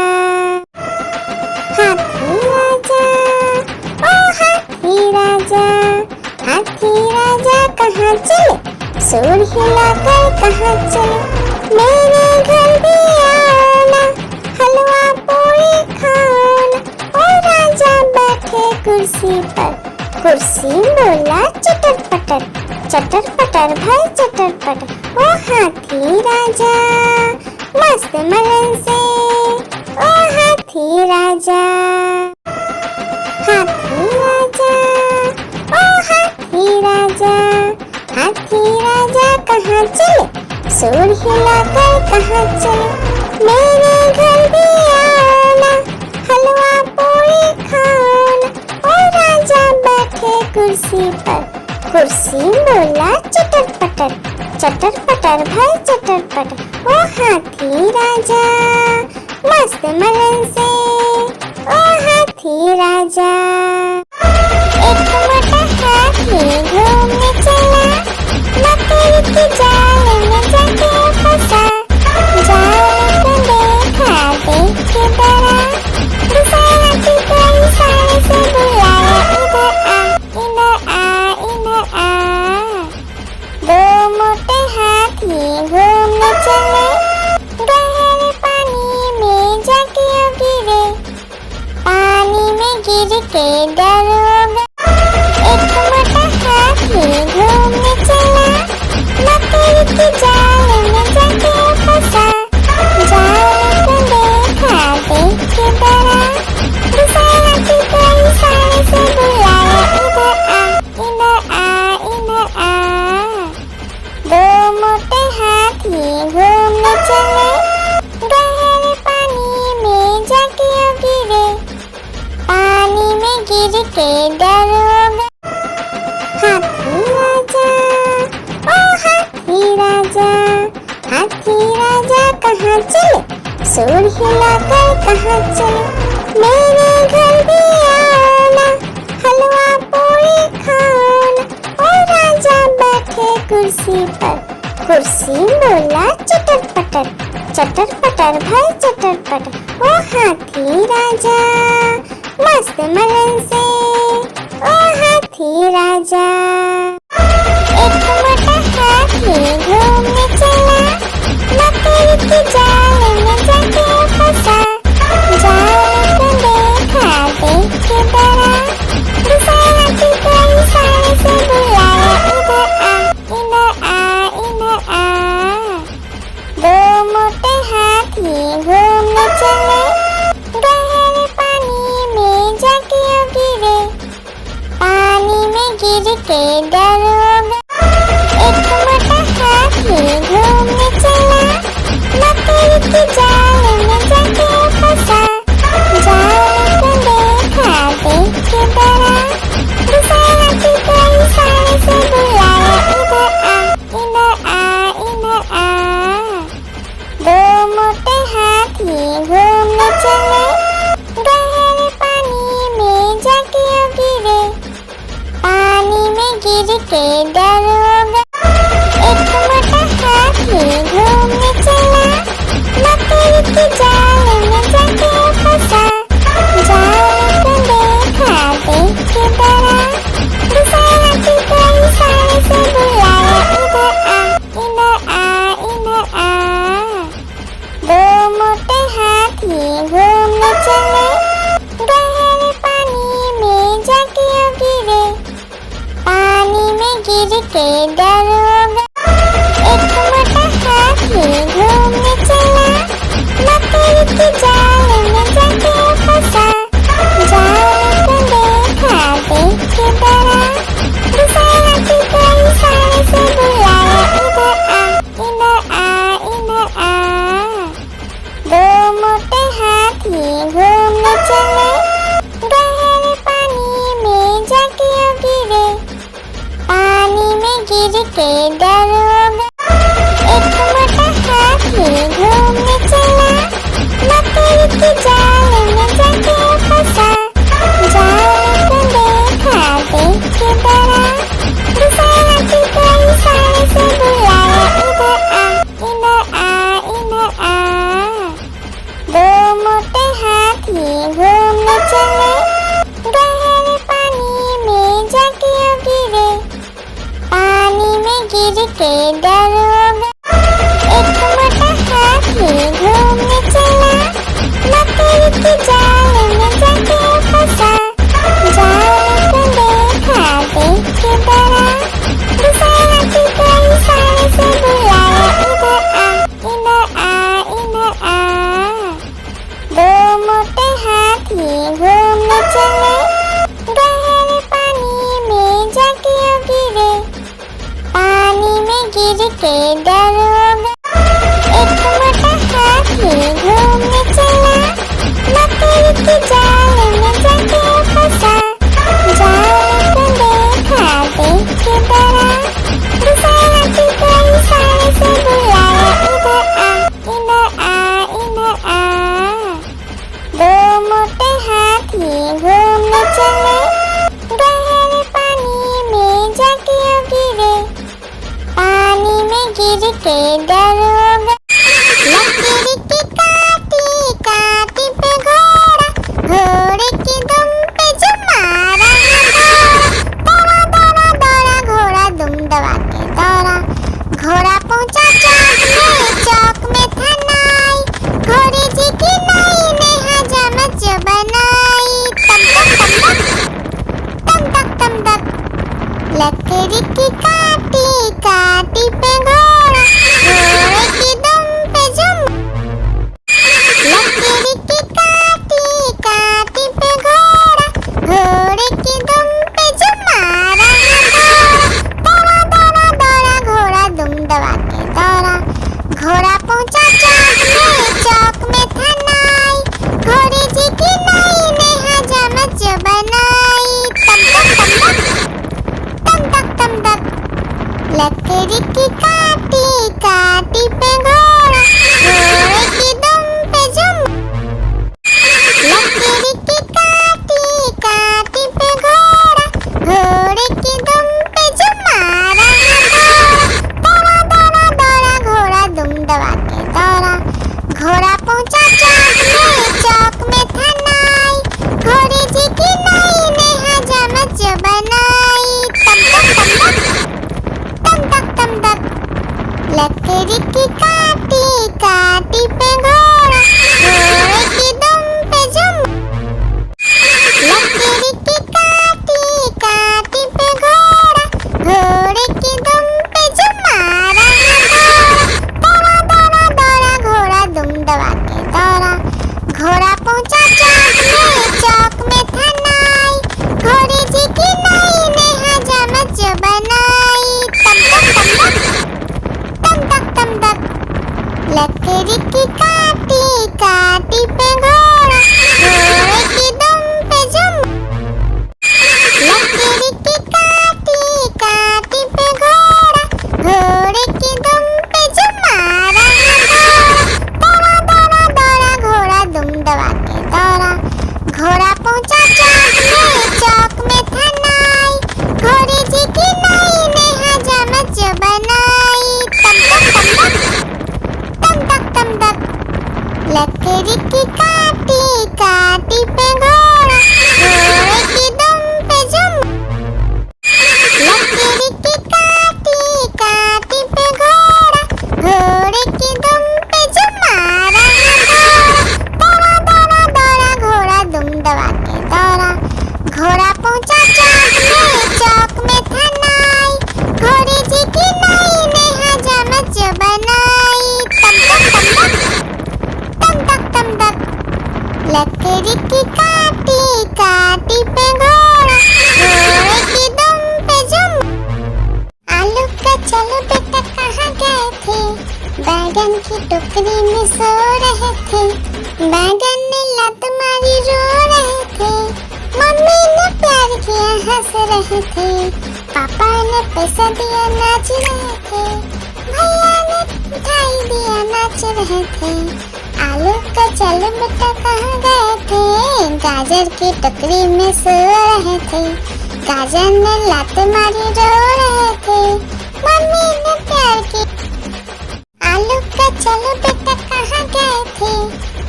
A: हाथी राजा, ओ हाथी राजा, हाथी राजा कहाँ चले, सूर हिलाकर कहाँ चले, मेरे घर भी आना, हलवा पूरी खाना। ओ राजा बैठे कुर्सी पर, कुर्सी बोला चटर पटर, चटर पटर भाई चटर पटर। ओ हाथी राजा मस्त मलन से, ओ हाथी राजा। हाथी राजा, ओ हाथी राजा, हाथी राजा कहाँ चले, सुर हिलाकर कहाँ चले, मेरे घर भी आना, हलवा पूरी खाना। ओ राजा बैठे कुर्सी पर, कुर्सी बोला चटर पटर, चटर पटर भाई चटर पटर। ओ हाथी राजा मस्त मलन से, ओ हाथी राजा। एक मोटा हाथी घूमने चला, मकर की जाल में जाके फंसा। जाल को देखा देख के डरा, दूसरे हाथी को इशारे से बुलाया, इधर आ इधर आ इधर आ। दो मोटे हाथी घूमने चले, गहरे पानी में जाके गिरे, पानी में गिर के डर हो गए। एक मोटा हाथी घूमने चला, मकर की जाल में जाके फंसा। जाल को देखा देख के डरा, दूसरे हाथी को इशारे से बुलाया, इधर आ इधर आ इधर आ। दो मोटे हाथी घूमने चले, गहरे पानी में जाके गिरे, पानी में गिर के डर हो गए। हाथी राजा ओ हाथी राजा, हाथी राजा कहाँ चले, सुर हिलाकर कहाँ चले, मेरे घर भी आना, हलवा पूरी खाना। ओ राजा बैठे कुर्सी पर, कुर्सी बोला चटर पटर, चटर पटर भाई चटर पटर। ओ हाथी राजा मस्त मलन से, ओ हाथी राजा। एक मोटा हाथी घूमने चला, मकर की जाल में जाके फंसा। जाल को देखा देख के डरा, दूसरे हाथी को इशारे से बुलाया, इधर आ इधर आ इधर आ। दो मोटे हाथी घूमने चले, गहरे पानी में जाके गिरे, पानी में गिर के डर हो गए। एक मोटा हाथी घूमने चला, मकर की जाल में जाके फंसा। जाल को देखा देख के डरा, दूसरे हाथी को इशारे से बुलाया, इधर आ इधर आ इधर आ। दो मोटे हाथी घूमने चले, गहरे पानी में जाके गिरे, पानी में गिर के डर हो गए। एक मोटा हाथी घूमने चला, मकर की जाल में जाके फंसा। जाल को देखा देख के डरा, दूसरे हाथी को इशारे से बुलाया, इधर आ इधर आ इधर आ। दो मोटे हाथी घूमने चले, गहरे पानी में जाके गिरे, पानी में गिर काटी पे घोड़ा, घोड़े की दुम पे जुम। लकड़ी की काटी काटी पे घोड़ा, घोड़े की दुम पे जुम मारा दौड़ा दौड़ा दौड़ा घोड़ा दुम दबा के दौड़ा। घोड़ा पहुंचा चौक में था नाई, घोड़े जी की नाई ने हजामत जो बनाई। तम तक तम तक लकड़ी की काटी काटी पे घोड़ा, घोड़े की दुम पे जुम। लकड़ी की काटी काटी पे घोड़ा, घोड़े की दुम पे जुम मारा दौड़ा दौड़ा दौड़ा घोड़ा दुम दबा के दौड़ा। घोड़ा पहुंचा चौक में था नाई, घोड़े जी की नाई ने हजामत जो बनाई। तम तक लकड़ी की काटी काटी पे घोड़ा, घोड़े की दुम पे जुम। लकड़ी की काटी काटी पे घोड़ा, घोड़े की दुम पे जुम मारा दौड़ा दौड़ा दौड़ा घोड़ा दुम दबा के दौड़ा। घोड़ा पहुंचा चौक में था नाई, घोड़े जी की नाई ने हजामत जो बनाई। तम तक लकड़ी की काटी काटी पे घोड़ा, घोड़े की दुम पे जुम। लकड़ी की काटी काटी पे घोड़ा, घोड़े की दुम पे जुम मारा दौड़ा दौड़ा दौड़ा घोड़ा दुम दबा के दौड़ा। घोड़ा पहुंचा चौक में था नाई, घोड़े जी की नाई ने हजामत जो बनाई। तम तक लकड़ी की काटी काटी पे घोड़ा, घोड़े की दुम पे जुम। लकड़ी की काटी काटी पे घोड़ा, घोड़े की दुम पे जुम मारा दौड़ा दौड़ा दौड़ा घोड़ा दुम दबा के दौड़ा। घोड़ा पहुंचा चौक में था नाई, घोड़े जी की नाई ने हजामत जो बनाई। तम तक लकड़ी की काटी काटी पे घोड़ा, घोड़े की दुम पे जुम। आलू का चलो बेटा कहाँ गए थे, बैगन की टोकरी में सो रहे थे। बैगन ने लत मारी रो रहे थे, मम्मी ने प्यार किया हंस रहे थे, पापा ने पैसा दिया नाच रहे थे, भैया ने मिठाई दिया नाच रहे थे। आलू का चलो बेटा कहाँ गए थे, गाजर की टोकरी में सो रहे थे। गाजर ने लात मारी रो रहे थे, मम्मी ने प्यार की। आलू का चलो बेटा कहाँ गए थे,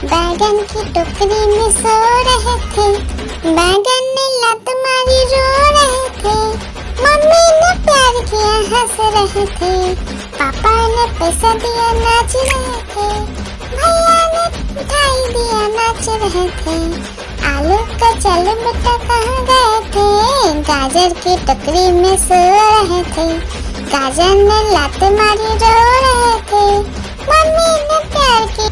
A: बैगन की टोकरी में सो रहे थे। बैगन ने लात मारी रो रहे थे, मम्मी ने प्यार किया हंस रहे थे, पापा ने पैसा दिया नाच रहे थे, भैया ने मिठाई दिया नाच रहे थे। आलू का चलो बेटा कहाँ गए थे, गाजर की टोकरी में सो रहे थे। गाजर ने लात मारी रो रहे थे, मम्मी ने प्यार की।